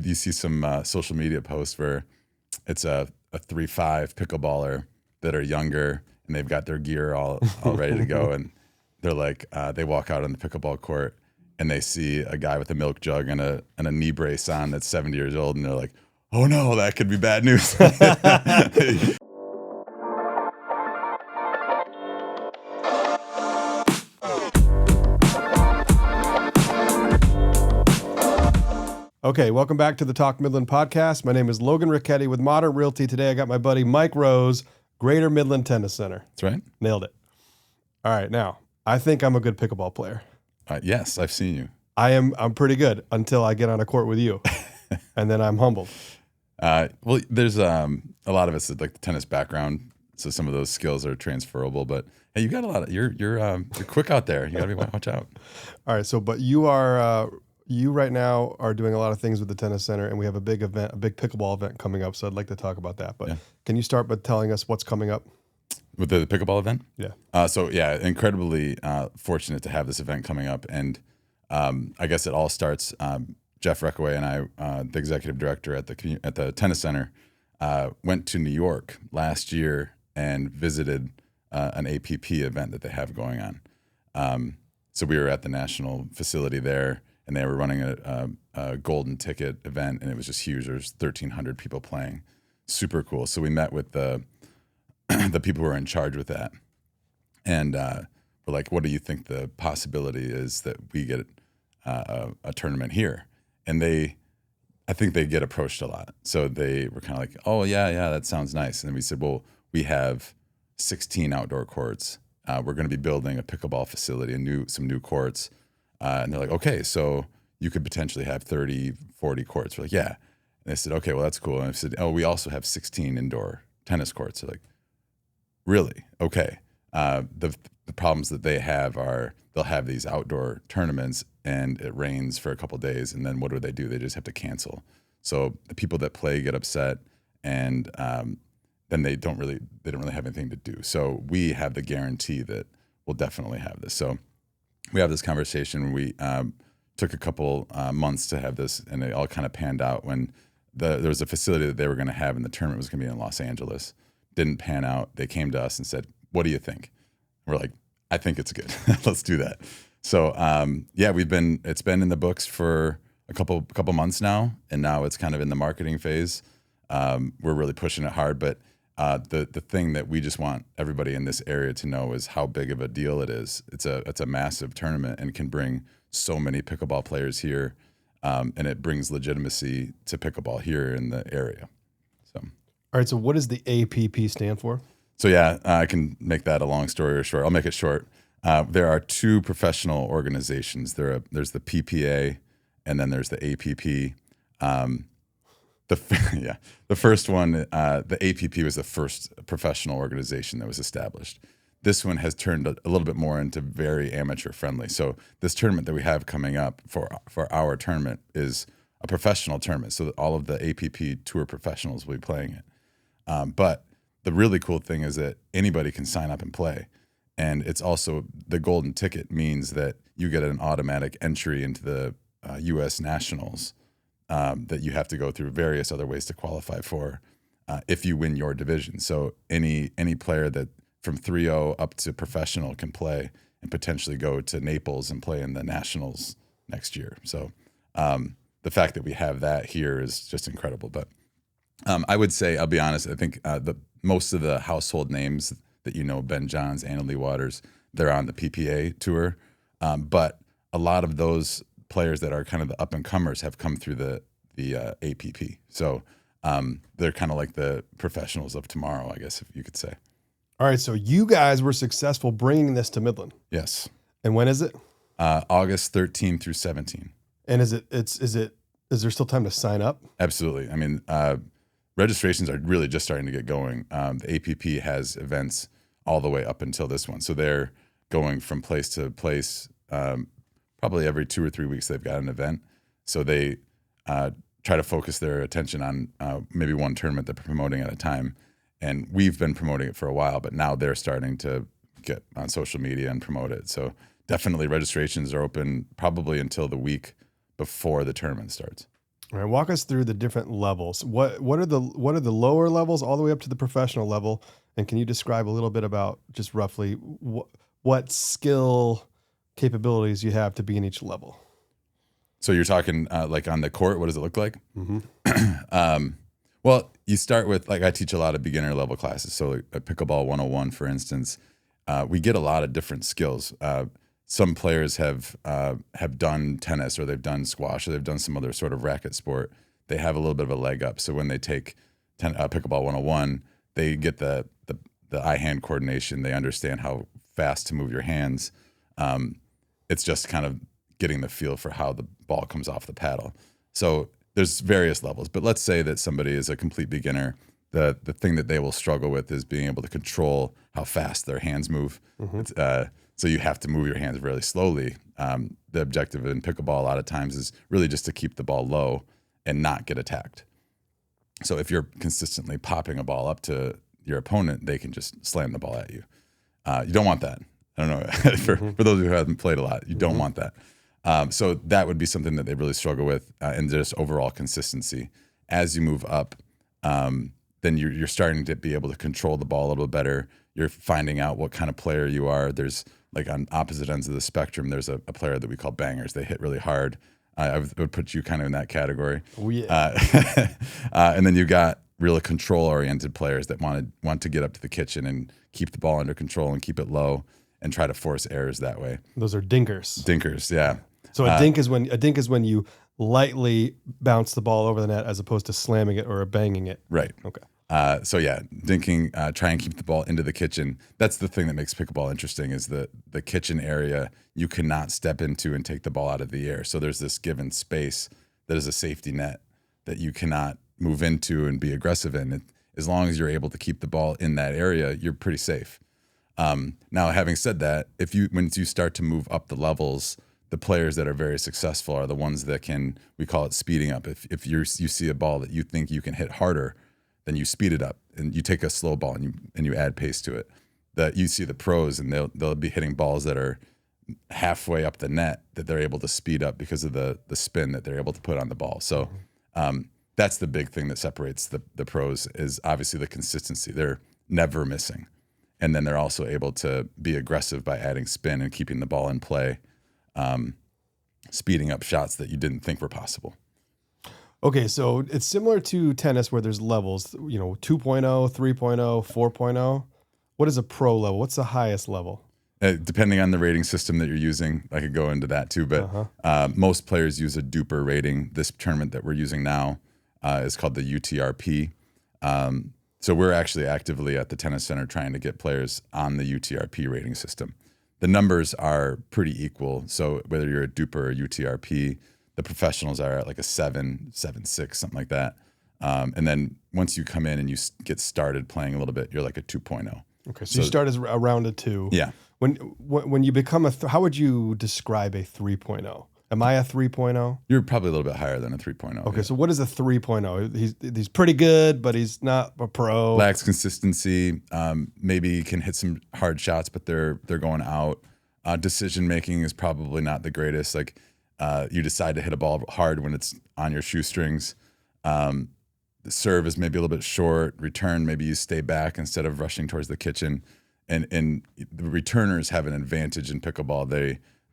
You see some social media posts where it's a 3-5 pickleballer that are younger and they've got their gear all ready to go, and they're like they walk out on the pickleball court and they see a guy with a milk jug and a knee brace on that's 70 years old, and they're like, oh no, that could be bad news. Okay, welcome back to the Talk Midland podcast. My name is Logan Richetti with Modern Realty. Today I got my buddy Mike Rose, Greater Midland Tennis Center. That's right. Nailed it. All right, now, I think I'm a good pickleball player. Yes, I've seen you. I'm pretty good until I get on a court with you, and then I'm humbled. Well, there's a lot of us that like the tennis background, so some of those skills are transferable. But hey, you got a lot of you're quick out there. You got to watch out. All right, so but you are you right now are doing a lot of things with the tennis center, and we have a big event, a big pickleball event coming up. So I'd like to talk about that. But Yeah. Can you start by telling us what's coming up? With the pickleball event? Yeah. So incredibly fortunate to have this event coming up, and I guess it all starts. Jeff Reckaway and I, the executive director at the tennis center, went to New York last year and visited an APP event that they have going on. So we were at the national facility there, and they were running a golden ticket event, and it was just huge. There's 1,300 people playing, super cool. So we met with the people who are in charge with that, and we're like, what do you think the possibility is that we get a tournament here? And I think they get approached a lot. So they were kind of like, oh yeah, that sounds nice. And then we said, well, we have 16 outdoor courts. We're going to be building a pickleball facility, some new courts. And they're like, okay, so you could potentially have 30, 40 courts. We're like, yeah. And they said, okay, well, that's cool. And I said, oh, we also have 16 indoor tennis courts. They're like, really? Okay. The problems that they have are they'll have these outdoor tournaments and it rains for a couple of days, and then what do? They just have to cancel. So the people that play get upset, and then they don't really have anything to do. So we have the guarantee that we'll definitely have this. So we have this conversation. We took a couple months to have this, and it all kind of panned out when there was a facility that they were going to have, and the tournament was going to be in Los Angeles. Didn't pan out. They came to us and said, what do you think? We're like, I think it's good. Let's do that. So yeah, it's been in the books for a couple months now, and now it's kind of in the marketing phase. We're really pushing it hard, but the thing that we just want everybody in this area to know is how big of a deal it is. It's a massive tournament and can bring so many pickleball players here, and it brings legitimacy to pickleball here in the area. So. All right, so what does the APP stand for? So yeah, I can make that a long story short. I'll make it short. There are two professional organizations. There's the PPA, and then there's the APP. The first one, the APP was the first professional organization that was established. This one has turned a little bit more into very amateur friendly. So this tournament that we have coming up for our tournament is a professional tournament. So that all of the APP tour professionals will be playing it. But the really cool thing is that anybody can sign up and play. And it's also, the golden ticket means that you get an automatic entry into the U.S. Nationals that you have to go through various other ways to qualify for if you win your division. So any player that from 3-0 up to professional can play and potentially go to Naples and play in the Nationals next year. So the fact that we have that here is just incredible. But I would say, I'll be honest, I think most of the household names that Ben Johns, Anna Lee Waters, they're on the PPA tour. But a lot of those players that are kind of the up-and-comers have come through the APP. So they're kind of like the professionals of tomorrow, I guess, if you could say. All right, so you guys were successful bringing this to Midland. Yes. And when is it? August 13 through 17. And is there still time to sign up? Absolutely. I mean, registrations are really just starting to get going. The APP has events all the way up until this one. So they're going from place to place. Probably every 2 or 3 weeks they've got an event. So they try to focus their attention on maybe one tournament they're promoting at a time. And we've been promoting it for a while, but now they're starting to get on social media and promote it. So definitely registrations are open probably until the week before the tournament starts. All right, walk us through the different levels. What are the lower levels all the way up to the professional level? And can you describe a little bit about just roughly what skill capabilities you have to be in each level? So you're talking like on the court, what does it look like? Mm-hmm. Well, you start with, like, I teach a lot of beginner level classes. So like a Pickleball 101, for instance, we get a lot of different skills. Some players have done tennis, or they've done squash, or they've done some other sort of racket sport. They have a little bit of a leg up. So when they take Pickleball 101, they get the eye-hand coordination. They understand how fast to move your hands. It's just kind of getting the feel for how the ball comes off the paddle. So there's various levels, but let's say that somebody is a complete beginner. The thing that they will struggle with is being able to control how fast their hands move. Mm-hmm. So you have to move your hands really slowly. The objective in pickleball a lot of times is really just to keep the ball low and not get attacked. So if you're consistently popping a ball up to your opponent, they can just slam the ball at you. You don't want that. I don't know. For those who haven't played a lot, you don't want that. So that would be something that they really struggle with, and just overall consistency. As you move up, then you're starting to be able to control the ball a little bit better. You're finding out what kind of player you are. There's, like, on opposite ends of the spectrum, there's a player that we call bangers. They hit really hard. I would put you kind of in that category. Oh, yeah. And then you got really control-oriented players that want to get up to the kitchen and keep the ball under control and keep it low and try to force errors that way. Those are dinkers. Dinkers, yeah. So a dink is when you lightly bounce the ball over the net as opposed to slamming it or banging it. Right. Okay. So yeah, dinking, try and keep the ball into the kitchen. That's the thing that makes pickleball interesting, is the kitchen area you cannot step into and take the ball out of the air. So there's this given space that is a safety net that you cannot move into and be aggressive in. As long as you're able to keep the ball in that area, you're pretty safe. Now, having said that, once you start to move up the levels, the players that are very successful are the ones that we call it speeding up. If you see a ball that you think you can hit harder, then you speed it up, and you take a slow ball and you add pace to it. You see the pros, and they'll be hitting balls that are halfway up the net that they're able to speed up because of the spin that they're able to put on the ball. So that's the big thing that separates the pros, is obviously the consistency. They're never missing. And then they're also able to be aggressive by adding spin and keeping the ball in play, speeding up shots that you didn't think were possible. Okay, so it's similar to tennis where there's levels, 2.0, 3.0, 4.0. What is a pro level? What's the highest level? Depending on the rating system that you're using, I could go into that too, but most players use a duper rating. This tournament that we're using now is called the UTRP. So we're actually actively at the tennis center trying to get players on the UTRP rating system. The numbers are pretty equal. So whether you're a duper or UTRP, the professionals are at like a 7, 7.6, something like that. And then once you come in and you get started playing a little bit, you're like a 2.0. Okay, so you start as around a 2. Yeah. When you become how would you describe a 3.0? Am I a 3.0? You're probably a little bit higher than a 3.0. Okay, so what is a 3.0? He's pretty good, but he's not a pro. Lacks consistency. Maybe can hit some hard shots, but they're going out. Decision making is probably not the greatest. Like you decide to hit a ball hard when it's on your shoestrings. The serve is maybe a little bit short. Return, maybe you stay back instead of rushing towards the kitchen. And the returners have an advantage in pickleball.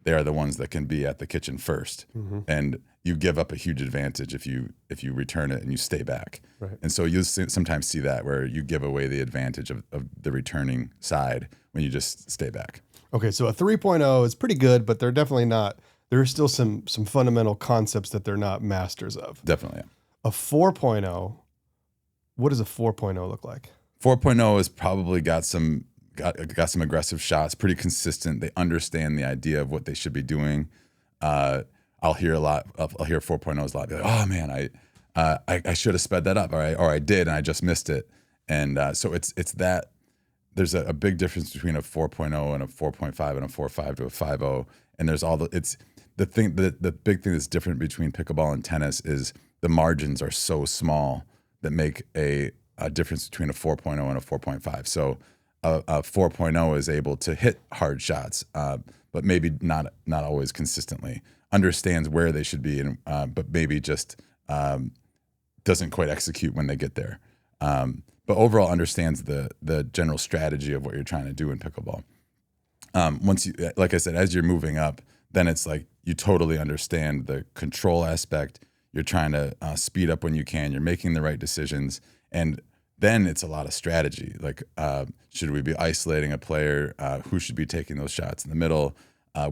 They are the ones that can be at the kitchen first, and you give up a huge advantage if you return it and you stay back. Right. And so you sometimes see that where you give away the advantage of the returning side when you just stay back. Okay, so a 3.0 is pretty good, but they're definitely not. There are still some fundamental concepts that they're not masters of. Definitely. Yeah. A 4.0, what does a 4.0 look like? 4.0 has probably got some aggressive shots, pretty consistent. They understand the idea of what they should be doing. I'll hear 4.0s a lot. Be like, oh man, I should have sped that up, or I did and I just missed it. And so it's that there's a big difference between a 4.0 and a 4.5 and a 4.5 to a 5.0. And there's the big thing that's different between pickleball and tennis is the margins are so small that make a difference between a 4.0 and a 4.5. So a 4.0 is able to hit hard shots, but maybe not always consistently. Understands where they should be, but maybe just doesn't quite execute when they get there. But overall understands the general strategy of what you're trying to do in pickleball. Once you, like I said, as you're moving up, then it's like you totally understand the control aspect. You're trying to speed up when you can. You're making the right decisions, and then it's a lot of strategy. Like, should we be isolating a player? Who should be taking those shots in the middle?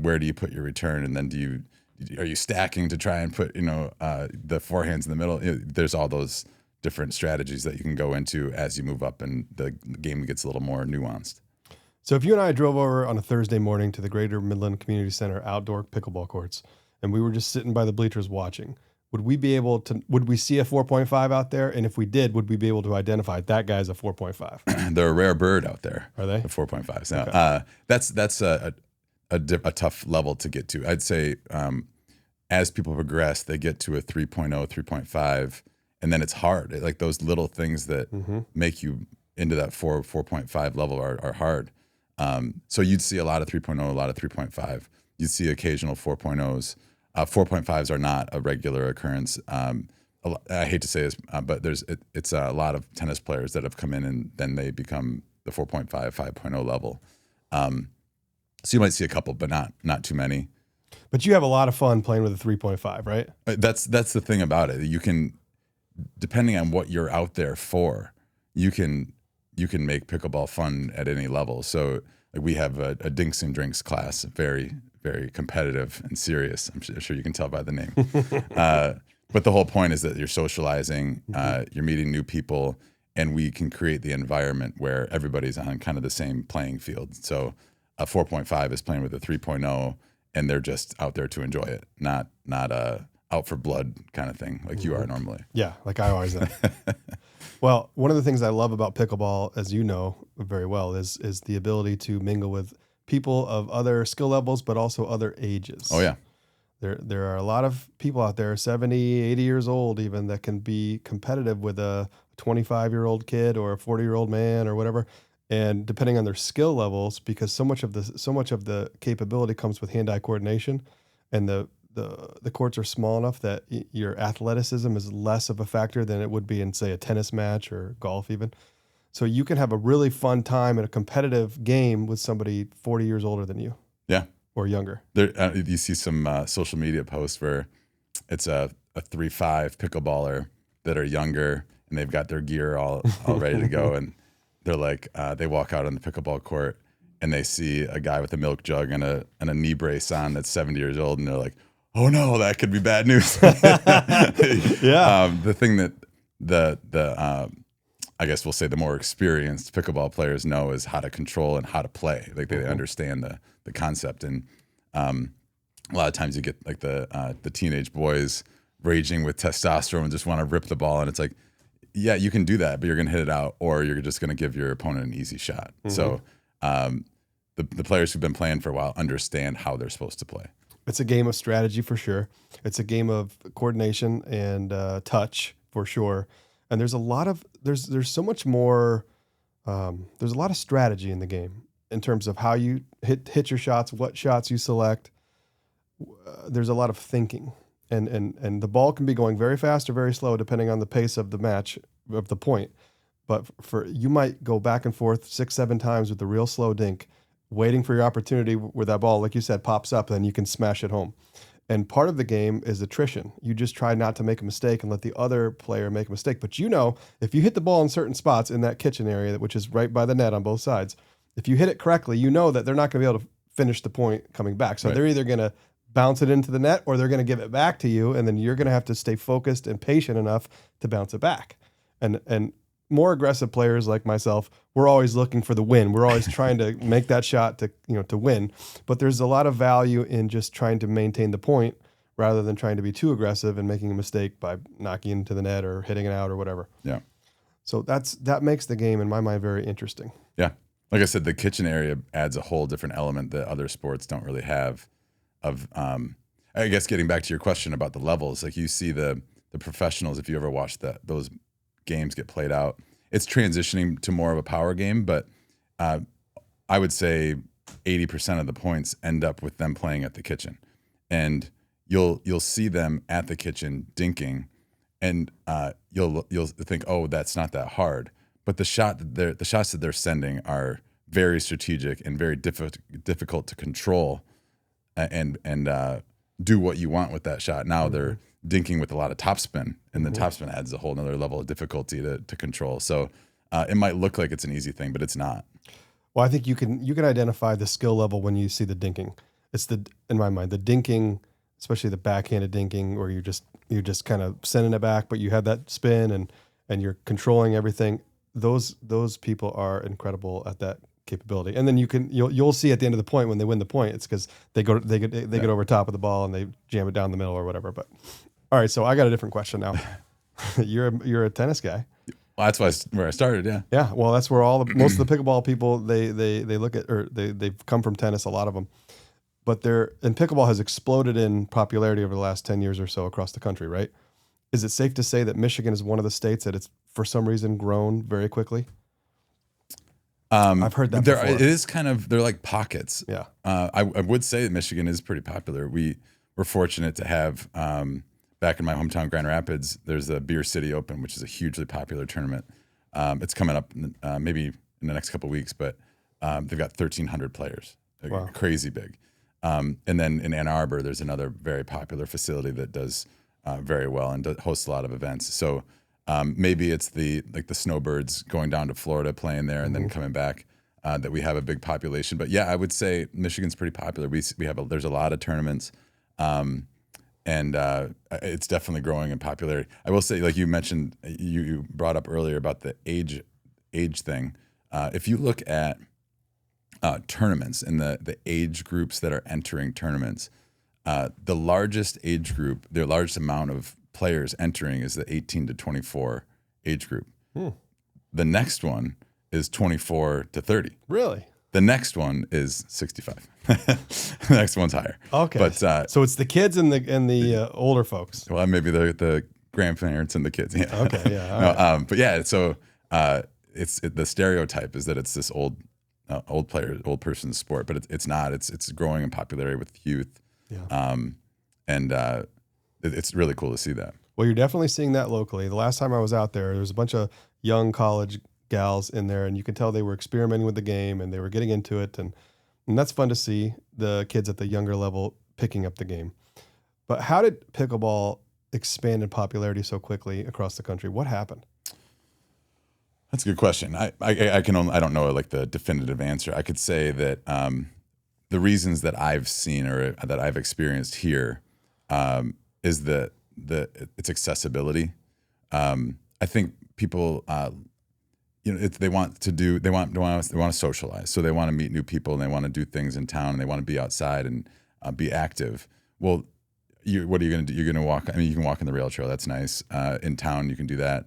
Where do you put your return? And then are you stacking to try and put the forehands in the middle? There's all those different strategies that you can go into as you move up, and the game gets a little more nuanced. So if you and I drove over on a Thursday morning to the Greater Midland Community Center outdoor pickleball courts, and we were just sitting by the bleachers watching, would we see a 4.5 out there? And if we did, would we be able to identify that guy's a 4.5? They're a rare bird out there. Are they? The 4.5s. Now, Okay. That's a tough level to get to. I'd say as people progress, they get to a 3.0, 3.5, and then it's hard. Like those little things that make you into that 4.5 level are hard. So you'd see a lot of 3.0, a lot of 3.5. You'd see occasional 4.0s. 4.5s are not a regular occurrence. I hate to say this, but it's a lot of tennis players that have come in and then they become the 4.5, 5.0 level. So you might see a couple, but not too many. But you have a lot of fun playing with a 3.5, right? That's the thing about it. You can, depending on what you're out there for, you can make pickleball fun at any level. So like we have a Dinks and Drinks class, very, very competitive and serious. I'm sure you can tell by the name. But the whole point is that you're socializing, you're meeting new people, and we can create the environment where everybody's on kind of the same playing field. So a 4.5 is playing with a 3.0, and they're just out there to enjoy it, not out for blood kind of thing like you are normally. Yeah, like I always am. Well, one of the things I love about pickleball, as you know very well, is the ability to mingle with people of other skill levels, but also other ages. Oh, yeah. There are a lot of people out there, 70, 80 years old even, that can be competitive with a 25-year-old kid or a 40-year-old man or whatever. And depending on their skill levels, because so much of the capability comes with hand-eye coordination, and the courts are small enough that your athleticism is less of a factor than it would be in, say, a tennis match or golf even. So you can have a really fun time in a competitive game with somebody 40 years older than you. Yeah. Or younger. There, you see some social media posts where it's a 3.5 pickleballer that are younger, and they've got their gear all ready to go, and they're like, they walk out on the pickleball court, and they see a guy with a milk jug and a knee brace on that's 70 years old, and they're like, oh no, that could be bad news. Yeah. The thing that I guess we'll say the more experienced pickleball players know is how to control and how to play. Like they understand the concept, and a lot of times you get like the teenage boys raging with testosterone and just want to rip the ball, and it's like, yeah, you can do that, but you're going to hit it out, or you're just going to give your opponent an easy shot. So the players who've been playing for a while understand how they're supposed to play. It's a game of strategy for sure. It's a game of coordination and touch for sure. And there's so much more. There's a lot of strategy in the game in terms of how you hit your shots, what shots you select. There's a lot of thinking, and the ball can be going very fast or very slow depending on the pace of the match, of the point. But you might go back and forth 6-7 times with the real slow dink, waiting for your opportunity where that ball, like you said, pops up, and then you can smash it home. And part of the game is attrition. You just try not to make a mistake and let the other player make a mistake. But if you hit the ball in certain spots in that kitchen area, which is right by the net on both sides, if you hit it correctly, you know that they're not going to be able to finish the point coming back. So they're either going to bounce it into the net, or they're going to give it back to you, and then you're going to have to stay focused and patient enough to bounce it back. And more aggressive players like myself, we're always looking for the win. We're always trying to make that shot to win. But there's a lot of value in just trying to maintain the point rather than trying to be too aggressive and making a mistake by knocking into the net or hitting it out or whatever. Yeah. So that makes the game, in my mind, very interesting. Yeah. Like I said, the kitchen area adds a whole different element that other sports don't really have. I guess getting back to your question about the levels, like you see the professionals, if you ever watch those games get played out, it's transitioning to more of a power game, but I would say 80% of the points end up with them playing at the kitchen. And you'll see them at the kitchen dinking, and you'll think, oh, that's not that hard, but the shots that they're sending are very strategic and very difficult to control, and do what you want with that shot. Now they're dinking with a lot of topspin, and the topspin adds a whole nother level of difficulty to control. So it might look like it's an easy thing, but it's not. Well, I think you can identify the skill level when you see the dinking. It's in my mind, the dinking, especially the backhanded dinking, where you're just kind of sending it back, but you have that spin and you're controlling everything. Those people are incredible at that capability. And then you'll see at the end of the point when they win the point, it's because they get over top of the ball and they jam it down the middle or whatever. But all right, so I got a different question now. You're a tennis guy. Well, that's where I started. Yeah. Yeah. Well, that's where most of the pickleball people they look at, or they've come from tennis. A lot of them, but pickleball has exploded in popularity over the last 10 years or so across the country. Right? Is it safe to say that Michigan is one of the states that it's for some reason grown very quickly? I've heard that before. It is kind of, they're like pockets. Yeah. I would say that Michigan is pretty popular. We're fortunate to have, back in my hometown, Grand Rapids, there's the Beer City Open, which is a hugely popular tournament. It's coming up maybe in the next couple of weeks, but they've got 1,300 players. Wow. Crazy big. And then in Ann Arbor, there's another very popular facility that does very well and hosts a lot of events. So maybe it's the snowbirds going down to Florida, playing there, and then coming back, that we have a big population. But yeah, I would say Michigan's pretty popular. There's a lot of tournaments, and it's definitely growing in popularity. I will say, like you mentioned, you brought up earlier about the age thing. If you look at tournaments and the age groups that are entering tournaments, the largest age group, the largest amount of players entering is the 18 to 24 age group. The next one is 24 to 30. Really? The next one is 65. The next one's higher. Okay. But so it's the kids and the older folks. Well, maybe the grandparents and the kids. Yeah. Okay. Yeah. All right. But yeah, so the stereotype is that it's this old person's sport, but it's not. It's growing in popularity with youth. Yeah. And it's really cool to see that. Well, you're definitely seeing that locally. The last time I was out there was a bunch of young college gals in there, and you could tell they were experimenting with the game and they were getting into it, and that's fun to see the kids at the younger level picking up the game. But how did pickleball expand in popularity so quickly across the country? What happened? That's a good question. I don't know like the definitive answer. I could say that the reasons that I've seen or that I've experienced here is its accessibility. I think people, they want to socialize, so they want to meet new people and they want to do things in town and they want to be outside and be active. Well, what are you going to do? You're going to walk. I mean, you can walk on the rail trail. That's nice. In town, you can do that.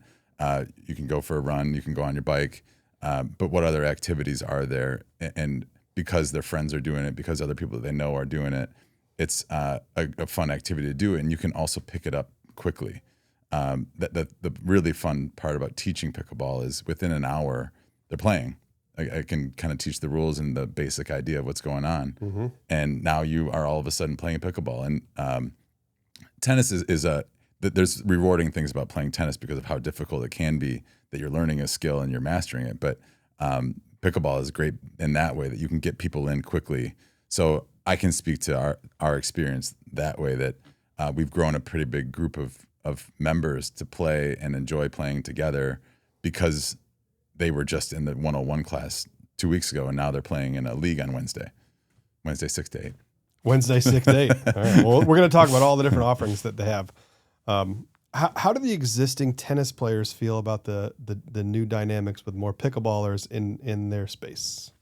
You can go for a run. You can go on your bike. But what other activities are there? And because their friends are doing it, because other people that they know are doing it, it's a fun activity to do. And you can also pick it up quickly. The really fun part about teaching pickleball is within an hour they're playing. I can kind of teach the rules and the basic idea of what's going on, and now you are all of a sudden playing pickleball. And tennis there's rewarding things about playing tennis because of how difficult it can be, that you're learning a skill and you're mastering it. But pickleball is great in that way, that you can get people in quickly. So I can speak to our experience that way, that we've grown a pretty big group of members to play and enjoy playing together because they were just in the 101 class 2 weeks ago, and now they're playing in a league on Wednesday 6 to 8. Wednesday 6 to 8. All right. Well, we're going to talk about all the different offerings that they have. How do the existing tennis players feel about the new dynamics with more pickleballers in their space?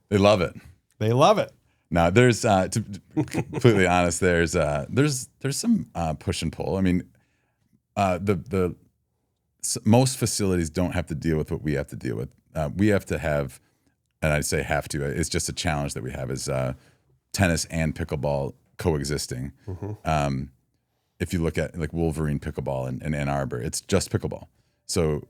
They love it. They love it. Now, there's to be completely honest, there's some push and pull. I mean, most facilities don't have to deal with what we have to deal with. We have to have, and I say have to, it's just a challenge that we have, is tennis and pickleball coexisting. If you look at like Wolverine pickleball in Ann Arbor, it's just pickleball. So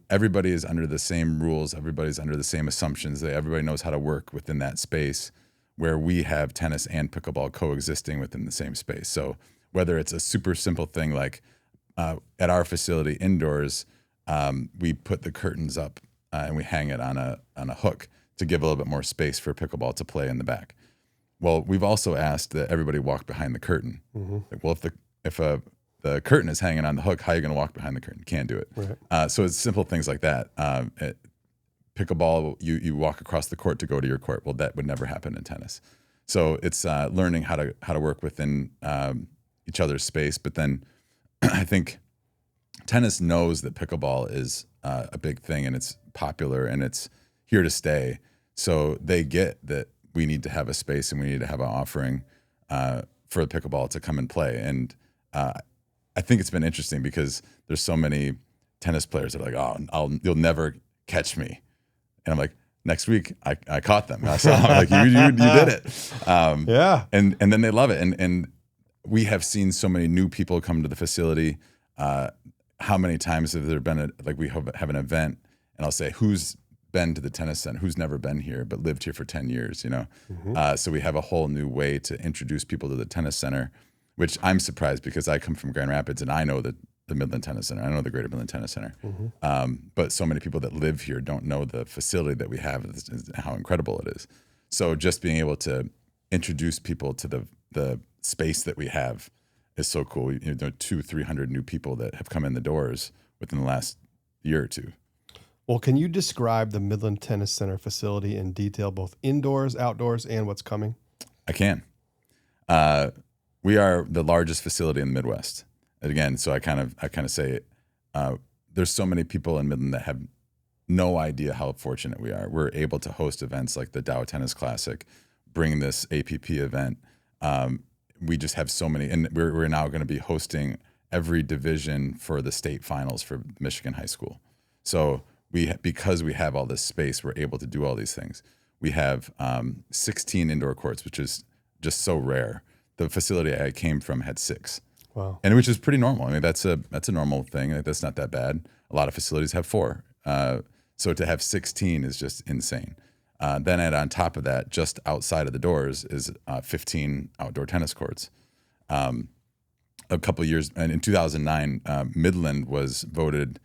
everybody is under the same rules, everybody's under the same assumptions. Everybody knows how to work within that space, where we have tennis and pickleball coexisting within the same space. So whether it's a super simple thing like at our facility indoors, we put the curtains up and we hang it on a hook to give a little bit more space for pickleball to play in the back. Well, we've also asked that everybody walk behind the curtain. Like, well, if the curtain is hanging on the hook, how are you going to walk behind the curtain? You can't do it. Right. So it's simple things like that. Pickleball, you walk across the court to go to your court. Well, that would never happen in tennis. So it's learning how to work within each other's space. But then I think tennis knows that pickleball is a big thing and it's popular and it's here to stay. So they get that we need to have a space and we need to have an offering for the pickleball to come and play. And I think it's been interesting because there's so many tennis players that are like, oh, you'll never catch me. And I'm like, next week I caught them. So I'm like, you did it. Yeah. And then they love it. And we have seen so many new people come to the facility. How many times have there been we have an event and I'll say, who's been to the tennis center, who's never been here but lived here for 10 years, So we have a whole new way to introduce people to the tennis center, which I'm surprised because I come from Grand Rapids and I know the Midland Tennis Center. I know the Greater Midland Tennis Center. But so many people that live here don't know the facility that we have, how incredible it is. So just being able to introduce people to the space that we have is so cool. 200-300 new people that have come in the doors within the last year or two. Well, can you describe the Midland Tennis Center facility in detail, both indoors, outdoors, and what's coming? I can. We are the largest facility in the Midwest. And again, so I kind of say there's so many people in Midland that have no idea how fortunate we are. We're able to host events like the Dow Tennis Classic, bring this APP event. We just have so many, and we're now going to be hosting every division for the state finals for Michigan high school. So because we have all this space, we're able to do all these things. We have 16 indoor courts, which is just so rare. The facility I came from had 6. Wow. And which is pretty normal. I mean, that's a normal thing. That's not that bad. A lot of facilities have 4. So to have 16 is just insane. Then on top of that, just outside of the doors is 15 outdoor tennis courts. A couple of years, and in 2009, Midland was voted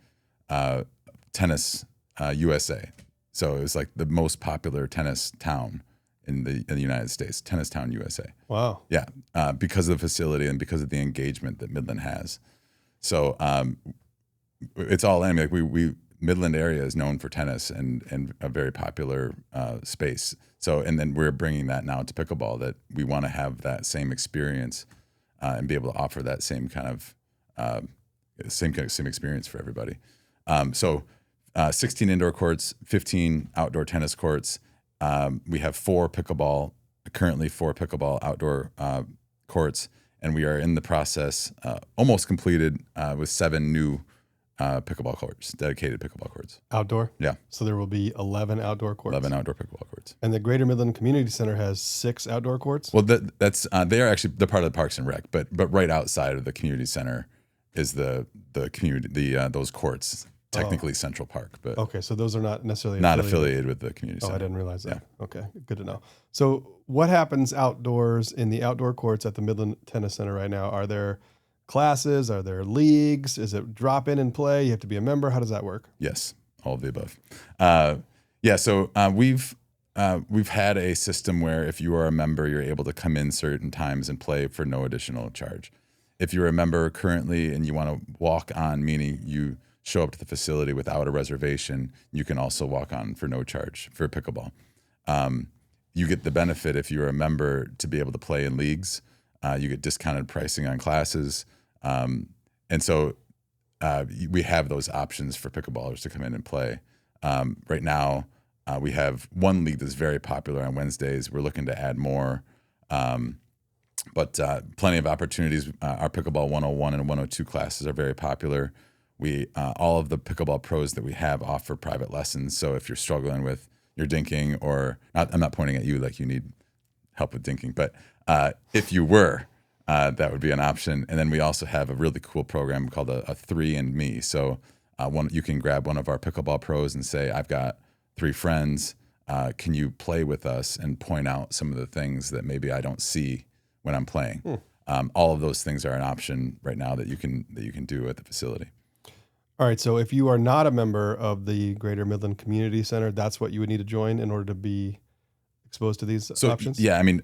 Tennis USA. So it was like the most popular tennis town in the United States, Tennis Town USA. Wow. Yeah, because of the facility and because of the engagement that Midland has. So it's all in. Like we Midland area is known for tennis and a very popular space. So and then we're bringing that now to pickleball, that we want to have that same experience and be able to offer that same kind of same experience for everybody. So 16 indoor courts, 15 outdoor tennis courts. We have currently 4 pickleball outdoor courts, and we are in the process, almost completed, with 7 new pickleball courts, dedicated pickleball courts. Outdoor? Yeah. So there will be 11 outdoor courts. 11 outdoor pickleball courts. And the Greater Midland Community Center has 6 outdoor courts? Well, that's they're part of the Parks and Rec, but right outside of the community center is the community, those courts. Technically Central Park, but okay, so those are not necessarily affiliated with the community center. I didn't realize that. Yeah. Okay, good to know. So what happens outdoors in the outdoor courts at the Midland Tennis Center right now? Are there classes? Are there leagues? Is it drop in and play? You have to be a member. How does that work? Yes, all of the above. So we've had a system where if you are a member, you're able to come in certain times and play for no additional charge. If you're a member currently and you want to walk on, meaning you show up to the facility without a reservation, you can also walk on for no charge for pickleball. You get the benefit if you're a member to be able to play in leagues. You get discounted pricing on classes. And so we have those options for pickleballers to come in and play. Right now, we have one league that's very popular on Wednesdays. We're looking to add more. But plenty of opportunities. Our Pickleball 101 and 102 classes are very popular. We all of the pickleball pros that we have offer private lessons. So if you're struggling with your dinking, or not, I'm not pointing at you like you need help with dinking, but if you were, that would be an option. And then we also have a really cool program called a 3andMe. So you can grab one of our pickleball pros and say, I've got 3 friends. Can you play with us and point out some of the things that maybe I don't see when I'm playing? all of those things are an option right now that you can do at the facility. All right. So if you are not a member of the Greater Midland Community Center, that's what you would need to join in order to be exposed to these options? Yeah, I mean,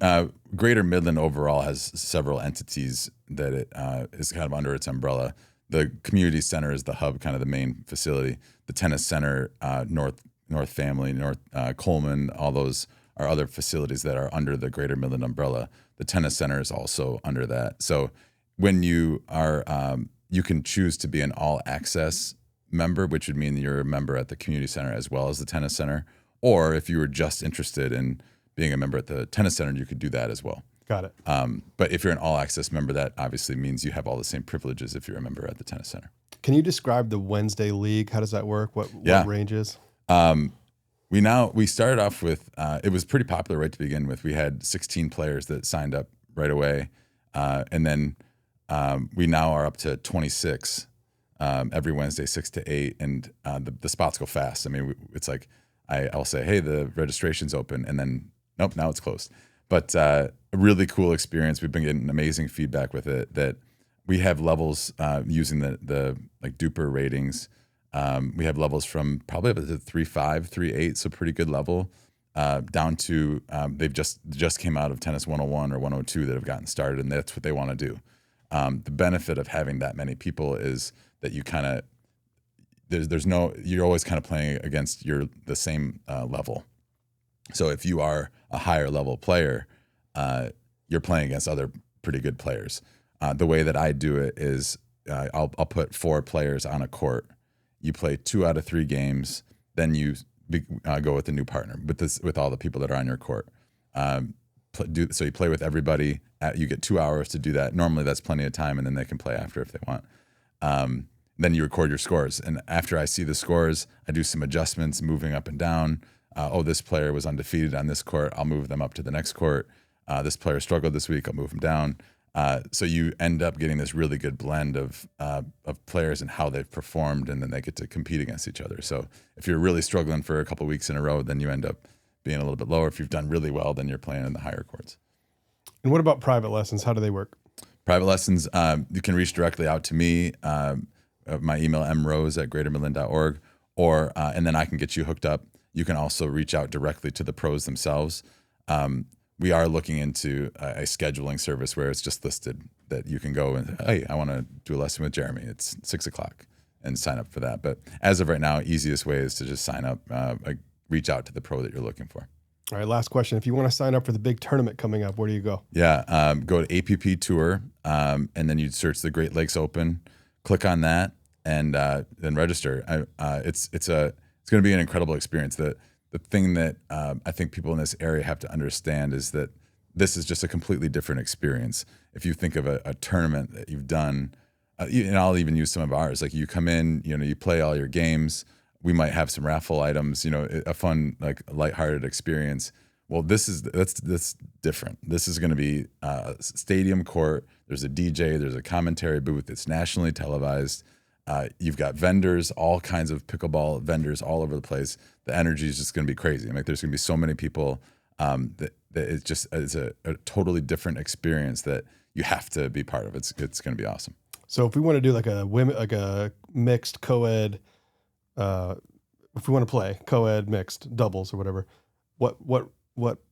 Greater Midland overall has several entities that it is kind of under its umbrella. The community center is the hub, kind of the main facility. The tennis center, North Family, North Coleman, all those are other facilities that are under the Greater Midland umbrella. The tennis center is also under that. So when you are, you can choose to be an all access member, which would mean that you're a member at the community center as well as the tennis center. Or if you were just interested in being a member at the tennis center, you could do that as well. Got it. But if you're an all-access member, that obviously means you have all the same privileges if you're a member at the tennis center. Can you describe the Wednesday league? How does that work? What ranges? We started off with, it was pretty popular right to begin with. We had 16 players that signed up right away. And then we now are up to 26 every Wednesday, 6 to 8. And the spots go fast. I mean, it's like, I'll say, hey, the registration's open. And then, nope, now it's closed. But a really cool experience. We've been getting amazing feedback with it, that we have levels using the like Duper ratings. We have levels from probably up to 3.5, 3.8, so pretty good level, down to they've just came out of Tennis 101 or 102 that have gotten started, and that's what they want to do. The benefit of having that many people is that you kind of you're always kind of playing against the same level. So if you are a higher level player, you're playing against other pretty good players. The way that I do it is I'll put 4 players on a court. You play 2 out of 3 games, then you go with a new partner with all the people that are on your court. So you play with everybody. You get 2 hours to do that. Normally that's plenty of time, and then they can play after if they want. Then you record your scores, and after I see the scores, I do some adjustments, moving up and down. This player was undefeated on this court. I'll move them up to the next court. This player struggled this week. I'll move them down. So you end up getting this really good blend of players and how they've performed, and then they get to compete against each other. So if you're really struggling for a couple of weeks in a row, then you end up being a little bit lower. If you've done really well, then you're playing in the higher courts. And what about private lessons? How do they work? Private lessons, you can reach directly out to me. My email, mrose@greatermidland.org, and then I can get you hooked up. You can also reach out directly to the pros themselves. We are looking into a scheduling service where it's just listed that you can go and, hey, I want to do a lesson with Jeremy. It's 6:00 and sign up for that. But as of right now, easiest way is to just sign up, reach out to the pro that you're looking for. All right, last question. If you want to sign up for the big tournament coming up, where do you go? Yeah, go to APP Tour, and then you search the Great Lakes Open, click on that, and then register. It's going to be an incredible experience. The thing that I think people in this area have to understand is that this is just a completely different experience. If you think of a tournament that you've done, and I'll even use some of ours, like you come in, you play all your games. We might have some raffle items, a fun, like lighthearted experience. Well, that's different. This is going to be a stadium court. There's a DJ, there's a commentary booth. It's nationally televised. You've got vendors, all kinds of pickleball vendors all over the place. The energy is just going to be crazy. There's going to be so many people that it's a totally different experience that you have to be part of. It's going to be awesome. So if we want to do like a mixed co-ed, if we want to play co-ed mixed doubles or whatever, what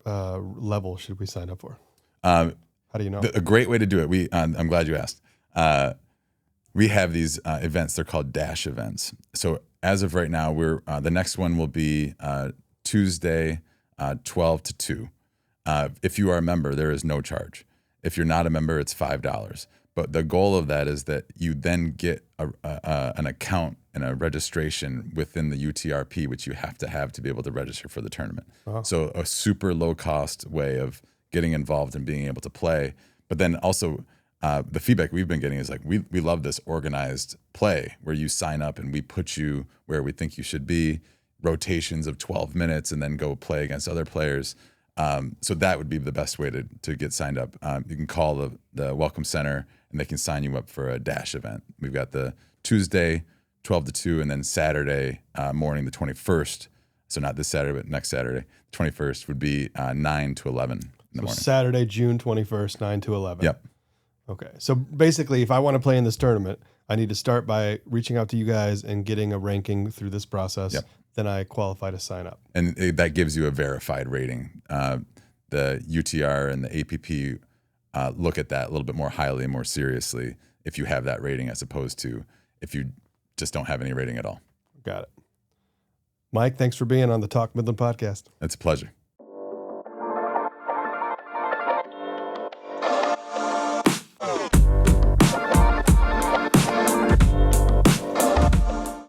level should we sign up for? How do you know? A great way to do it. I'm glad you asked. We have these events. They're called dash events. So as of right now, the next one will be Tuesday, 12 to 2. If you are a member, there is no charge. If you're not a member, it's $5. But the goal of that is that you then get an account and a registration within the UTRP, which you have to be able to register for the tournament. Uh-huh. So a super low cost way of getting involved and being able to play. But then also, the feedback we've been getting is like, we love this organized play where you sign up and we put you where we think you should be, rotations of 12 minutes, and then go play against other players. So that would be the best way to get signed up. You can call the Welcome Center and they can sign you up for a dash event. We've got the Tuesday, 12 to 2, and then Saturday morning, the 21st. So not this Saturday, but next Saturday, 21st would be 9 to 11 in the morning. Saturday, June 21st, 9 to 11. Yep. Okay. So basically, if I want to play in this tournament, I need to start by reaching out to you guys and getting a ranking through this process. Yep. Then I qualify to sign up. And that gives you a verified rating. The UTR and the APP look at that a little bit more highly and more seriously if you have that rating, as opposed to if you just don't have any rating at all. Got it. Mike, thanks for being on the Talk Midland podcast. It's a pleasure.